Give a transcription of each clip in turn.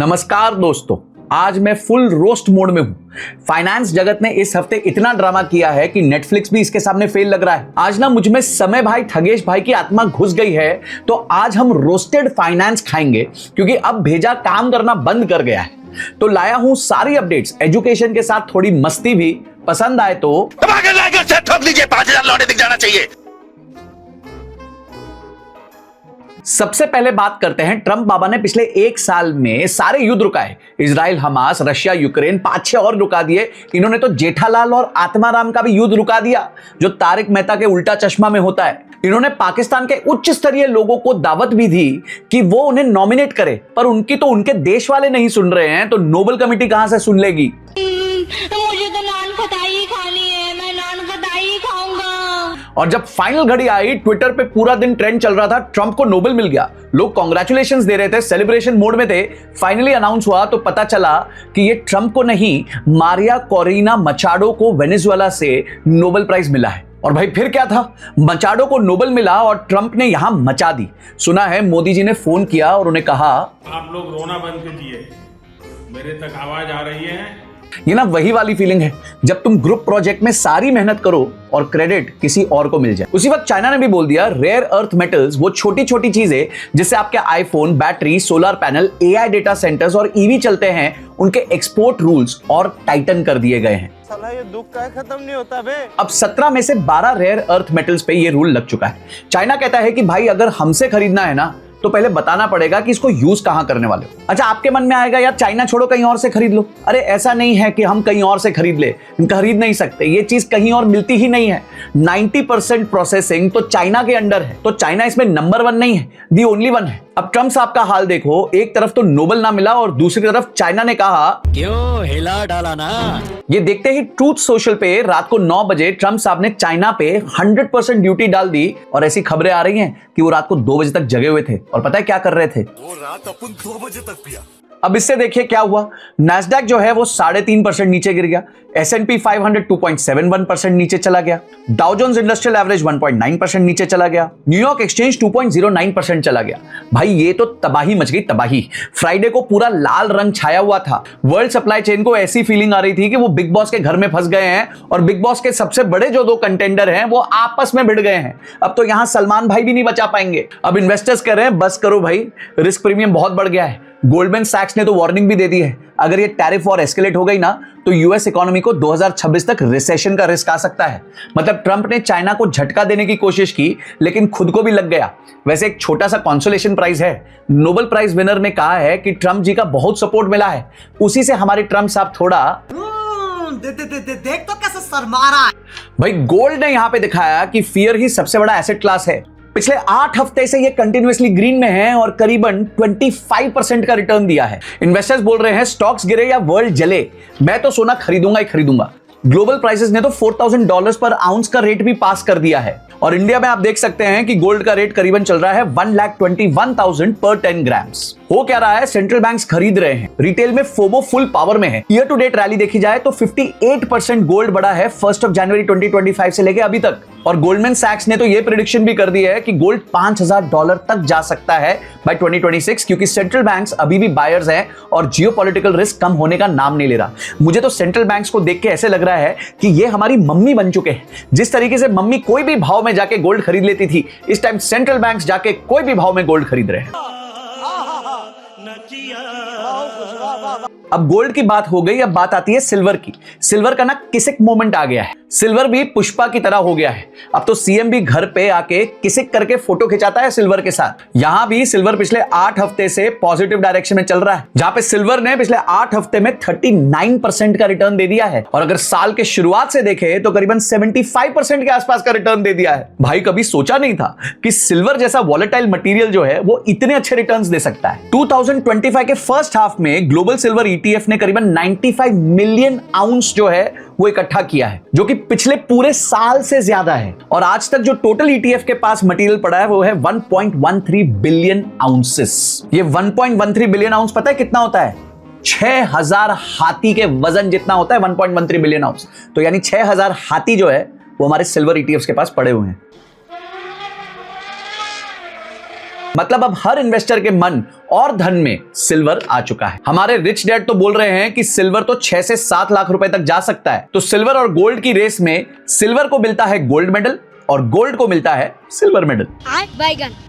नमस्कार दोस्तों, आज मैं फुल रोस्ट मोड में हूं। फाइनेंस जगत ने इस हफ्ते इतना ड्रामा किया है कि नेटफ्लिक्स भी इसके सामने फेल लग रहा है। आज ना मुझ में समय भाई ठगेश भाई की आत्मा घुस गई है, तो आज हम रोस्टेड फाइनेंस खाएंगे क्योंकि अब भेजा काम करना बंद कर गया है। तो लाया हूं सारी अपडेट्स, एजुकेशन के साथ थोड़ी मस्ती भी। पसंद आए तो ठोक लीजिए, 5,000 लौटे दिख जाना चाहिए। सबसे पहले बात करते हैं, ट्रंप बाबा ने पिछले एक साल में सारे युद्ध रुकाए। इजराइल, हमास, रशिया, यूक्रेन, 5-6 और रुका दिए। इन्होंने तो जेठालाल और आत्माराम का भी युद्ध रुका दिया, जो तारक मेहता के उल्टा चश्मा में होता है। इन्होंने पाकिस्तान के उच्च स्तरीय लोगों को दावत भी दी कि वो उन्हें नॉमिनेट करे, पर उनकी तो उनके देश वाले नहीं सुन रहे हैं, तो नोबेल कमेटी कहां से सुन लेगी। मुझे तो नान खटाई खानी है, मैं नान खटाई खाऊंगा। और जब फाइनल घड़ी आई, ट्विटर पे पूरा दिन ट्रेंड चल रहा था, ट्रंप को नोबेल मिल गया। लोग कॉन्ग्रेचुलेशंस दे रहे थे, सेलिब्रेशन मोड में थे। फाइनली अनाउंस हुआ तो पता चला कि ये ट्रंप को नहीं, मारिया कोरिना मचाडो को वेनेजुएला से नोबेल प्राइज मिला है। और भाई फिर क्या था, मचाडो को नोबेल मिला और ट्रंप ने यहां मचा दी। सुना है मोदी जी ने फोन किया और उन्हें कहा, आप लोग रोना बंद कीजिए, मेरे तक आवाज आ रही है। ये ना वही वाली फीलिंग है जब तुम ग्रुप प्रोजेक्ट में सारी मेहनत करो और क्रेडिट किसी और को मिल जाए। उसी वक्त चाइना ने भी बोल दिया, रेयर अर्थ मेटल्स, वो छोटी छोटी चीजें जिससे आपके iPhone, battery, solar panel, AI data centres और ईवी चलते हैं, उनके एक्सपोर्ट रूल्स और टाइटन कर दिए गए हैं। साला ये दुख का खत्म नहीं होता बे। अब 17 में से 12 रेयर अर्थ मेटल्स पे ये रूल लग चुका है। चाइना कहता है कि भाई अगर हमसे खरीदना है ना, तो पहले बताना पड़ेगा कि इसको यूज कहां करने वाले हो। अच्छा, आपके मन में आएगा यार चाइना छोड़ो कहीं और से खरीद लो। अरे ऐसा नहीं है कि हम कहीं और से खरीद नहीं सकते, ये चीज कहीं और मिलती ही नहीं है। 90% प्रोसेसिंग तो चाइना के अंडर है, तो चाइना इसमें नंबर 1 नहीं है, दी ओनली 1 है। अब ट्रंप साहब का हाल देखो, एक तरफ तो नोबेल ना मिला और दूसरी तरफ चाइना ने कहा क्यों हिला डाला ना। ये देखते ही ट्रूथ सोशल पे रात को 9 बजे ट्रंप साहब ने चाइना पे 100% ड्यूटी डाल दी। और ऐसी खबरें आ रही हैं कि वो रात को 2 बजे तक जगे हुए थे और पता है क्या कर रहे थे, वो रात अपन 2 बजे तक पिया। अब इससे देखिए क्या हुआ। नैस्डैक जो है वो 3.5% नीचे गिर गया। S&P 500 2.71% नीचे चला गया। डाउ जोन्स इंडस्ट्रियल एवरेज 1.9% नीचे चला गया। न्यूयॉर्क एक्सचेंज 2.09% चला गया। भाई ये तो तबाही मच गई, तबाही। फ्राइडे को पूरा लाल रंग छाया हुआ था। वर्ल्ड सप्लाई चेन को ऐसी फीलिंग आ रही थी कि वो बिग बॉस के घर में फंस गए हैं और बिग बॉस के सबसे बड़े जो 2 कंटेंडर हैं वो आपस में भिड़ गए हैं। अब तो यहां सलमान भाई भी नहीं बचा पाएंगे। अब इन्वेस्टर्स कह रहे हैं बस करो भाई, रिस्क प्रीमियम बहुत बढ़ गया है। गोल्डमैन सैक्स ने तो वार्निंग भी दे दी है, अगर ये टैरिफ वॉर एस्केलेट हो गई ना, तो यूएस इकोनॉमी को 2026 तक रिसेशन का रिस्क आ सकता है। मतलब ट्रंप ने चाइना को झटका देने की कोशिश की, लेकिन खुद को भी लग गया। वैसे एक छोटा सा कॉन्सोलेशन प्राइज है। नोबेल प्राइज विनर ने कहा है कि ट्रंप जी का बहुत सपोर्ट मिला है, उसी से हमारे ट्रंप साहब थोड़ा देख तो कैसे शर्मा रहा है। भाई गोल्ड ने यहां पे दिखाया कि फियर ही सबसे बड़ा एसेट क्लास है। पिछले 8 हफ्ते से ये कंटिन्यूअसली ग्रीन में है और करीबन 25% का रिटर्न दिया है। इन्वेस्टर्स बोल रहे हैं स्टॉक्स गिरे या वर्ल्ड जले, मैं तो सोना खरीदूंगा ही खरीदूंगा। ग्लोबल प्राइसेस ने तो $4,000 पर आउंस का रेट भी पास कर दिया है। और इंडिया में आप देख सकते हैं कि गोल्ड का रेट करीबन चल रहा है 1,21,000 पर 10 ग्राम्स। हो क्या रहा है, सेंट्रल बैंक्स खरीद रहे हैं। रिटेल में फोबो फुल पावर में है। ईयर टू डेट रैली देखी जाए तो 58% गोल्ड बढ़ा है 1 जनवरी 2025 से लेके अभी तक। और गोल्डमैन सैक्स ने तो ये प्रेडिक्शन भी कर दी है कि गोल्ड $5,000 तक जा सकता है बाय 2026, क्योंकि सेंट्रल बैंक्स अभी भी बायर्स हैं और जियोपॉलिटिकल रिस्क कम होने का नाम नहीं ले रहा। मुझे तो सेंट्रल बैंक्स को देख के ऐसे लग रहा है कि ये हमारी मम्मी बन चुके हैं। जिस तरीके से मम्मी कोई भी भाव में जाके गोल्ड खरीद लेती थी, इस टाइम सेंट्रल बैंक्स जाके कोई भी भाव में गोल्ड खरीद रहे हैं। अब गोल्ड की बात हो गई, अब बात आती है सिल्वर की। सिल्वर का ना किसिक मोमेंट आ गया है। सिल्वर भी पुष्पा की तरह हो गया है। अब तो सीएम भी घर पे आके किसिक करके फोटो खिंचाता है सिल्वर के साथ। यहां भी सिल्वर पिछले 8 हफ्ते से पॉजिटिव डायरेक्शन में चल रहा है, जहां पे सिल्वर ने पिछले 8 हफ्ते में 39% का रिटर्न दे दिया है। और अगर साल के शुरुआत से देखे तो करीबन 75% के आसपास का रिटर्न दे दिया है। भाई कभी सोचा नहीं था कि सिल्वर जैसा वॉलेटाइल मटेरियल जो है वो इतने अच्छे रिटर्न्स दे सकता है। 2025 के फर्स्ट हाफ में ग्लोबल सिल्वर ETF ने करीबन 95 मिलियन आउंस जो है वो इकट्ठा किया है, जो कि पिछले पूरे साल से ज्यादा है। और आज तक जो टोटल ETF के पास मटेरियल पड़ा है वो है 1.13 बिलियन आउंसेस। ये 1.13 बिलियन आउंस पता है कितना होता है? 6,000 हाथी के वजन जितना होता है 1.13 बिलियन आउंस। तो यानी 6,000 हाथी जो है वो हमारे सिल्वर ETFs के पास पड़े हुए हैं। मतलब अब हर इन्वेस्टर के मन और धन में सिल्वर आ चुका है। हमारे रिच डैड तो बोल रहे हैं कि सिल्वर तो 6 से 7 लाख रुपए तक जा सकता है। तो सिल्वर और गोल्ड की रेस में सिल्वर को मिलता है गोल्ड मेडल और गोल्ड को मिलता है सिल्वर मेडल।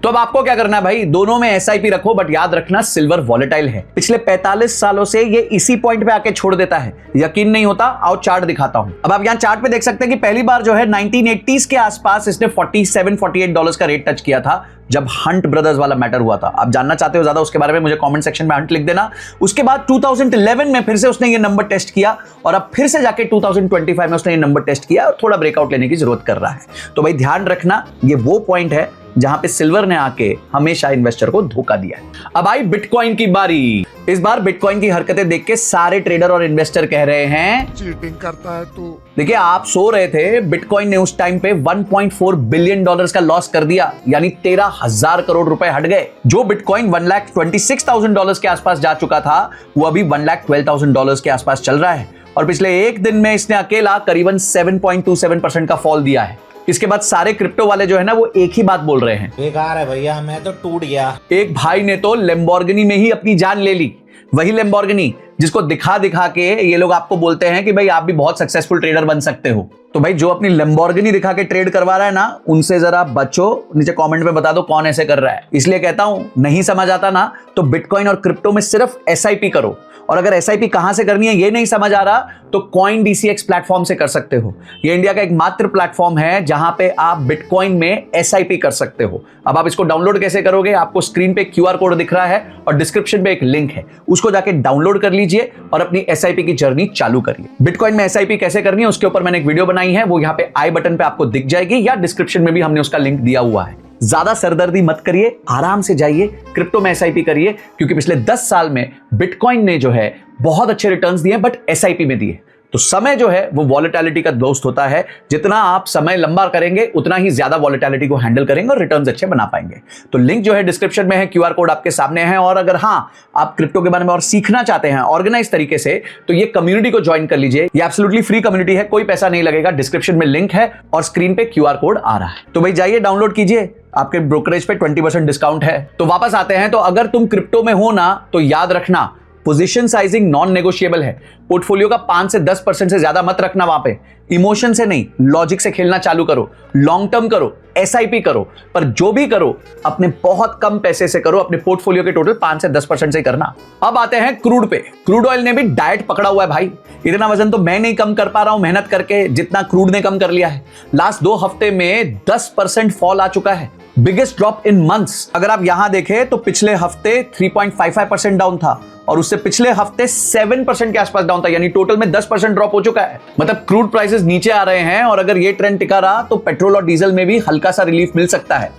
तो अब आपको क्या करना है भाई, दोनों में एसआईपी रखो, बट याद रखना सिल्वर वॉलेटाइल है। पिछले 45 सालों से ये इसी पॉइंट पे आके छोड़ देता है। यकीन नहीं होता, आओ चार्ट दिखाता हूं। अब आप यहां चार्ट पे देख सकते हैं कि पहली बार जो है 1980s के आसपास इसने $47-48 का रेट टच किया था, जब हंट ब्रदर्स वाला मैटर हुआ था। आप जानना चाहते हो ज्यादा उसके बारे में, मुझे कमेंट सेक्शन में हंट लिख देना। उसके बाद 2011 में फिर से उसने ये नंबर टेस्ट किया और अब फिर से जाके 2025 में उसने ये नंबर टेस्ट किया और थोड़ा ब्रेकआउट लेने की जरूरत कर रहा है। तो भाई ध्यान रखना, ये वो पॉइंट है जहां पे सिल्वर ने आके हमेशा इन्वेस्टर को धोखा दिया है। अब आई बिटकॉइन की बारी। इस बार बिटकॉइन की हरकतें देख के सारे ट्रेडर और इन्वेस्टर कह रहे हैं चीटिंग करता है तू। देखिए, आप सो रहे थे, बिटकॉइन ने उस टाइम पे $1.4 बिलियन का लॉस कर दिया, यानी 13,000 करोड़ रुपए हट गए। जो बिटकॉइन $1,26,000 के आसपास जा चुका था, वो अभी $1,12,000 के आसपास चल रहा है और पिछले एक दिन में इसने अकेला करीबन 7.27% का फॉल दिया है। इसके बाद सारे क्रिप्टो वाले जो है ना, वो एक ही बात बोल रहे हैं, बेकार है भैया, मैं तो टूट गया। एक भाई ने तो लैम्बोर्गिनी में ही अपनी जान ले ली, वही लैम्बोर्गिनी जिसको दिखा दिखा के ये लोग आपको बोलते हैं कि भाई आप भी बहुत सक्सेसफुल ट्रेडर बन सकते हो। तो भाई जो अपनी लैम्बोर्गिनी दिखा के ट्रेड करवा रहा है ना, उनसे जरा बचो। नीचे कमेंट में बता दो कौन ऐसे कर रहा है। इसलिए कहता हूं, नहीं समझ आता ना तो बिटकॉइन और क्रिप्टो में सिर्फ एसआईपी करो, और अगर एसआईपी कहां से करनी है ये नहीं समझ आ रहा तो CoinDCX प्लेटफॉर्म से कर सकते हो। ये इंडिया का एकमात्र प्लेटफॉर्म है जहां पे आप बिटकॉइन में एसआईपी कर सकते हो। अब आप इसको डाउनलोड कैसे करोगे, आपको स्क्रीन पे QR कोड दिख रहा है और डिस्क्रिप्शन पे एक लिंक है, उसको जाके डाउनलोड कर लीजिए और अपनी एसआईपी की जर्नी चालू करिए। बिटकॉइन में एसआईपी कैसे करनी है उसके ऊपर मैंने एक वीडियो बनाई है, वो यहाँ पे आई बटन पे आपको दिख जाएगी या डिस्क्रिप्शन में भी हमने उसका लिंक दिया हुआ है। ज्यादा सरदर्दी मत करिए, आराम से जाइए, क्रिप्टो में एसआईपी करिए, क्योंकि पिछले 10 साल में बिटकॉइन ने जो है बहुत अच्छे रिटर्न्स दिए, बट एसआईपी में दिए। तो समय जो है वो वॉलेटिलिटी का दोस्त होता है। जितना आप समय लंबा करेंगे उतना ही ज्यादा वॉलेटिलिटी को हैंडल करेंगे और रिटर्न्स अच्छे बना पाएंगे। तो लिंक जो है डिस्क्रिप्शन में है, QR कोड आपके सामने है। और अगर हाँ, आप क्रिप्टो के बारे में और सीखना चाहते हैं ऑर्गेनाइज तरीके से, तो ये कम्युनिटी को ज्वाइन कर लीजिए। ये एब्सोल्युटली फ्री कम्युनिटी है, कोई पैसा नहीं लगेगा। डिस्क्रिप्शन में लिंक है और स्क्रीन पे QR कोड आ रहा है, तो भाई जाइए डाउनलोड कीजिए। आपके ब्रोकरेज पे 20% डिस्काउंट है। तो वापस आते हैं, तो अगर तुम क्रिप्टो में हो ना, तो याद रखना पोजीशन साइजिंग नॉन नेगोशिएबल है। पोर्टफोलियो का 5 से 10% से ज्यादा मत रखना वहां पे। इमोशन से नहीं, लॉजिक से खेलना चालू करो। लॉन्ग टर्म करो, एसआईपी करो, पर जो भी करो अपने बहुत कम पैसे से करो। अपने पोर्टफोलियो के टोटल 5 से 10% से करना। अब आते हैं क्रूड पे। क्रूड ऑयल ने भी डाइट पकड़ा हुआ है भाई। इतना वजन तो मैं नहीं कम कर पा रहा हूं मेहनत करके, जितना क्रूड ने कम कर लिया है। लास्ट 2 हफ्ते में 10% फॉल आ चुका है, बिगेस्ट ड्रॉप इन मंथ्स। अगर आप यहां देखें तो पिछले हफ्ते 3.55% डाउन था और उससे पिछले हफ्ते 7% के आसपास डाउन था, यानी टोटल में 10% ड्रॉप हो चुका है। मतलब क्रूड प्राइसेस नीचे आ रहे हैं और अगर ये ट्रेंड टिका रहा तो पेट्रोल और डीजल में भी हल्का सा रिलीफ मिल सकता है।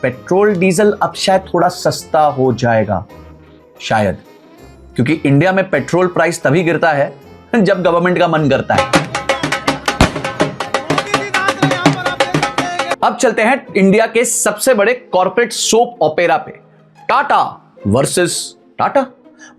पेट्रोल डीजल अब शायद थोड़ा सस्ता हो जाएगा, शायद, क्योंकि इंडिया में पेट्रोल प्राइस तभी गिरता है जब गवर्नमेंट का मन करता है। अब चलते हैं इंडिया के सबसे बड़े कॉर्पोरेट सोप ओपेरा पे, टाटा वर्सेस टाटा।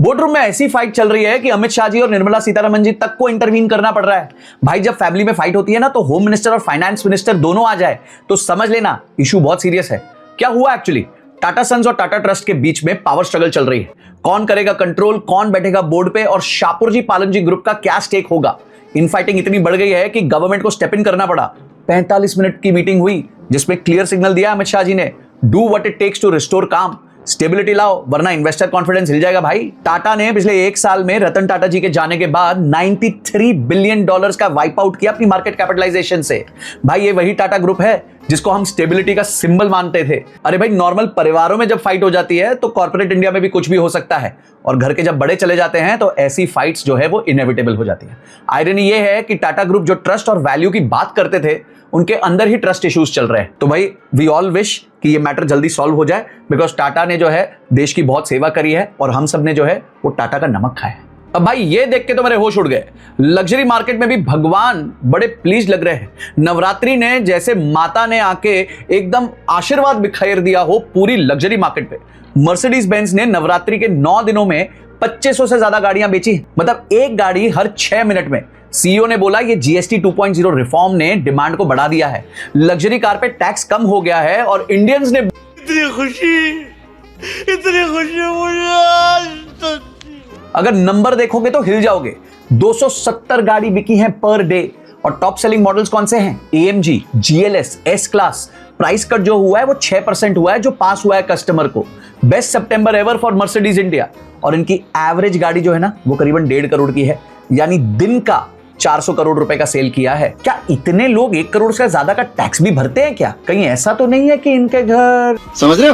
बोर्डरूम में ऐसी फाइट चल रही है कि अमित शाह जी और निर्मला सीतारमण जी तक को इंटरवीन करना पड़ रहा है। भाई जब फैमिली में फाइट होती है ना, तो होम मिनिस्टर और फाइनेंस मिनिस्टर दोनों आ जाए तो समझ लेना इशू बहुत सीरियस है। क्या हुआ एक्चुअली, टाटा सन्स और टाटा ट्रस्ट के बीच में पावर स्ट्रगल चल रही है। कौन करेगा कंट्रोल, कौन बैठेगा बोर्ड पे और शाहपुरजी पालनजी ग्रुप का क्या स्टेक होगा। इनफाइटिंग इतनी बढ़ गई है कि गवर्नमेंट को स्टेप इन करना पड़ा। 45 मिनट की मीटिंग हुई जिसमें क्लियर सिग्नल दिया अमित शाह जी ने, do what it takes to restore calm, stability लाओ वरना इन्वेस्टर कॉन्फिडेंस हिल जाएगा। भाई टाटा ने पिछले 1 साल में रतन टाटा जी के जाने के बाद $93 बिलियन का वाइप आउट किया अपनी मार्केट कैपिटलाइजेशन से। भाई ये वही टाटा ग्रुप है जिसको हम स्टेबिलिटी का सिंबल मानते थे। अरे भाई नॉर्मल परिवारों में जब फाइट हो जाती है तो कॉर्पोरेट इंडिया में भी कुछ भी हो सकता है, और घर के जब बड़े चले जाते हैं तो ऐसी फाइट्स जो है वो इनएविटेबल हो जाती है। आयरनी ये है कि टाटा ग्रुप जो ट्रस्ट और वैल्यू की बात करते थे, उनके अंदर ही ट्रस्ट इश्यूज चल रहे हैं। तो भाई वी ऑल विश कि ये मैटर जल्दी सॉल्व हो जाए, बिकॉज टाटा ने जो है देश की बहुत सेवा करी है और हम सब ने जो है वो टाटा का नमक खाया है। अब भाई ये देख के तो मेरे होश उड़ गए, लग्जरी मार्केट में भी भगवान बड़े प्लीज लग रहे हैं। नवरात्रि ने जैसे माता ने आके एकदम आशीर्वाद बिखेर दिया हो पूरी लग्जरी मार्केट पे। मर्सिडीज बेंज ने नवरात्रि के 9 दिनों में 2500 से ज्यादा गाड़ियां बेची, मतलब एक गाड़ी हर 6 मिनट में। सीईओ ने बोला ये जीएसटी 2.0 रिफॉर्म ने डिमांड को बढ़ा दिया है, लग्जरी कार पे टैक्स कम हो गया है और इंडियंस ने इतनी खुशी मुझे आज तक। अगर नंबर देखोगे तो हिल जाओगे। 270 गाड़ी बिकी हैं पर डे। और टॉप सेलिंग मॉडल्स कौन से हैं? AMG, GLS, S class. Price cut जो हुआ है वो 6% हुआ है, जो पास हुआ है कस्टमर को। Best September ever for Mercedes India. और इनकी एवरेज गाड़ी जो है ना वो करीबन 1.5 करोड़ की है, यानी दिन का 400 करोड़ रुपए का सेल किया है। क्या इतने लोग 1 करोड़ से ज्यादा का टैक्स भी भरते हैं क्या? कहीं ऐसा तो नहीं है कि इनके घर। समझ रहे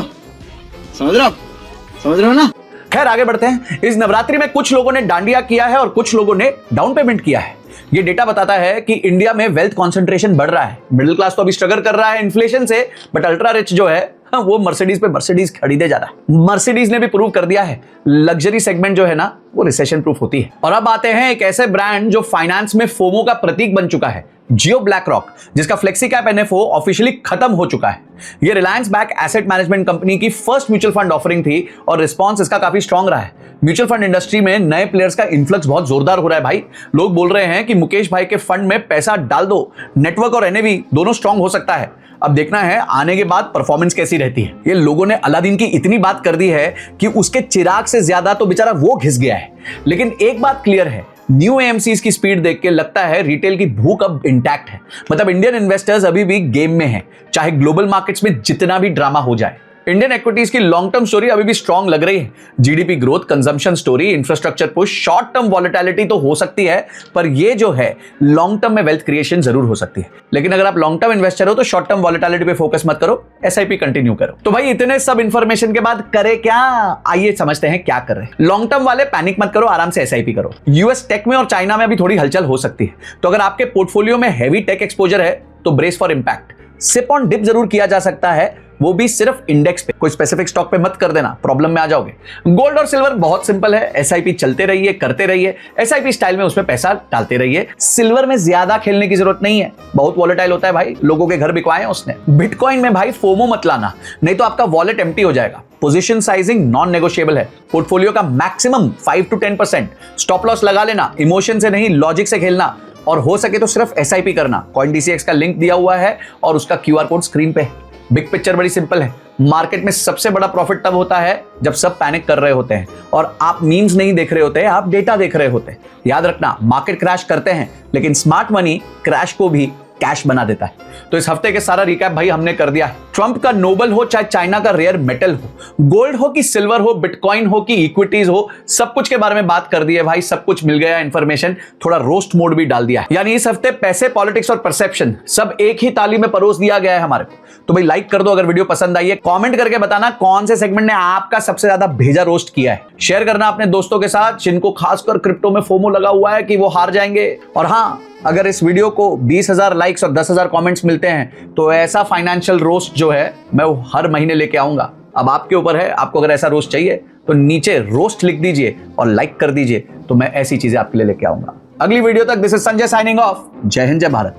हो ना? खैर आगे बढ़ते हैं। इस नवरात्रि में कुछ लोगों ने डांडिया किया है और कुछ लोगों ने डाउन पेमेंट किया है। ये डेटा बताता है कि इंडिया में वेल्थ कंसंट्रेशन बढ़ रहा है। मिडिल क्लास तो अभी स्ट्रगल कर रहा है इन्फ्लेशन से, बट अल्ट्रा रिच जो है वो मर्सिडीज पे मर्सिडीज खरीदे जा रहा है। मर्सिडीज ने भी प्रूव कर दिया है लग्जरी सेगमेंट जो है ना वो रिसेशन प्रूफ होती है। और अब आते हैं एक ऐसे ब्रांड जो फाइनेंस में फोमो का प्रतीक बन चुका है, जियो ब्लैक रॉक, जिसका फ्लेक्सी कैप NFO ऑफिशियली खत्म हो चुका है। ये Reliance back asset management company की फर्स्ट म्यूचुअल फंड ऑफरिंग थी और रिस्पांस इसका काफी स्ट्रांग रहा है। म्यूचुअल फंड इंडस्ट्री में नए प्लेयर्स का इन्फ्लक्स बहुत जोरदार हो रहा है भाई। लोग बोल रहे हैं कि मुकेश भाई के फंड में पैसा डाल दो, नेटवर्क और NAV दोनों स्ट्रांग हो सकता है। अब देखना है आने के बाद परफॉर्मेंस कैसी रहती है। ये लोगों ने अलादीन की इतनी बात कर दी है कि उसके चिराग से ज्यादा तो बेचारा वो घिस गया है। लेकिन एक बात क्लियर है, न्यू AMCs की स्पीड देख के लगता है रिटेल की भूख अब इंटैक्ट है। मतलब इंडियन इन्वेस्टर्स अभी भी गेम में हैं, चाहे ग्लोबल मार्केट्स में जितना भी ड्रामा हो जाए। इंडियन इक्विटीज की लॉन्ग टर्म स्टोरी अभी भी स्ट्रांग लग रही है। GDP growth, consumption story, infrastructure push, short term volatility तो हो सकती है, पर ये जो है लॉन्ग टर्म में वेल्थ क्रिएशन जरूर हो सकती है। लेकिन अगर आप लॉन्ग टर्म इन्वेस्टर हो तो शॉर्ट टर्म वॉलेटिलिटी पे फोकस मत करो, SIP कंटिन्यू करो। तो भाई इतने सब इंफॉर्मेशन के बाद करे क्या? आइए समझते हैं क्या कर रहे हैं। लॉन्ग टर्म वाले पैनिक मत करो, आराम से SIP करो। US टेक में और चाइना में अभी थोड़ी हलचल हो सकती है, तो अगर आपके पोर्टफोलियो में हैवी टेक एक्सपोजर है तो brace for impact. SIP on dip जरूर किया जा सकता है, वो भी सिर्फ इंडेक्स पे, कोई स्पेसिफिक स्टॉक पे मत कर देना, प्रॉब्लम में आ जाओगे। गोल्ड और सिल्वर बहुत सिंपल है, SIP चलते रहिए, करते रहिए, SIP स्टाइल में उसमें पैसा डालते रहिए। सिल्वर में ज्यादा खेलने की जरूरत नहीं है, बहुत वॉलेटाइल होता है भाई, लोगों के घर बिकवाए हैं उसने। बिटकॉइन में भाई फोमो मत लाना, नहीं तो आपका वॉलेट एम्प्टी हो जाएगा। पोजीशन साइजिंग नॉन नेगोशिएबल है, पोर्टफोलियो का मैक्सिमम 5 to 10%। स्टॉप लॉस लगा लेना, इमोशन से नहीं लॉजिक से खेलना, और हो सके तो सिर्फ SIP करना। CoinDCX का लिंक दिया हुआ है और उसका QR कोड स्क्रीन पे है। बिग पिक्चर बड़ी सिंपल है, मार्केट में सबसे बड़ा प्रॉफिट तब होता है जब सब पैनिक कर रहे होते हैं और आप मीम्स नहीं देख रहे होते हैं, आप डेटा देख रहे होते हैं। याद रखना, मार्केट क्रैश करते हैं लेकिन स्मार्ट मनी क्रैश को भी कैश बना देता है। तो इस हफ्ते के सारा रिकैप भाई हमने कर दिया है। ट्रंप का नोबल हो चाहे चाइना का रेयर मेटल हो, गोल्ड हो कि सिल्वर हो, बिटकॉइन हो कि इक्विटीज हो, सब कुछ के बारे में बात कर दी है भाई। सब कुछ मिल गया इंफॉर्मेशन, थोड़ा रोस्ट मोड भी डाल दिया है। यानी इस हफ्ते पैसे, पॉलिटिक्स और परसेप्शन सब एक ही ताली में परोस दिया गया है हमारे को। तो भाई लाइक कर दो अगर वीडियो पसंद आई है, कमेंट करके बताना कौन से सेगमेंट ने आपका सबसे ज्यादा भेजा रोस्ट किया है। शेयर करना अपने दोस्तों के साथ जिनको खासकर क्रिप्टो में फोमो लगा हुआ है कि वो हार जाएंगे। और हाँ, अगर इस वीडियो को 20,000 लाइक्स और 10,000 कमेंट्स मिलते हैं तो ऐसा फाइनेंशियल रोस्ट जो है मैं वो हर महीने लेके आऊंगा। अब आपके ऊपर है, आपको अगर ऐसा रोस्ट चाहिए तो नीचे रोस्ट लिख दीजिए और लाइक कर दीजिए, तो मैं ऐसी चीजें आपके लिए लेके आऊंगा। अगली वीडियो तक this is Sanjay signing off. जय हिंद, जय भारत।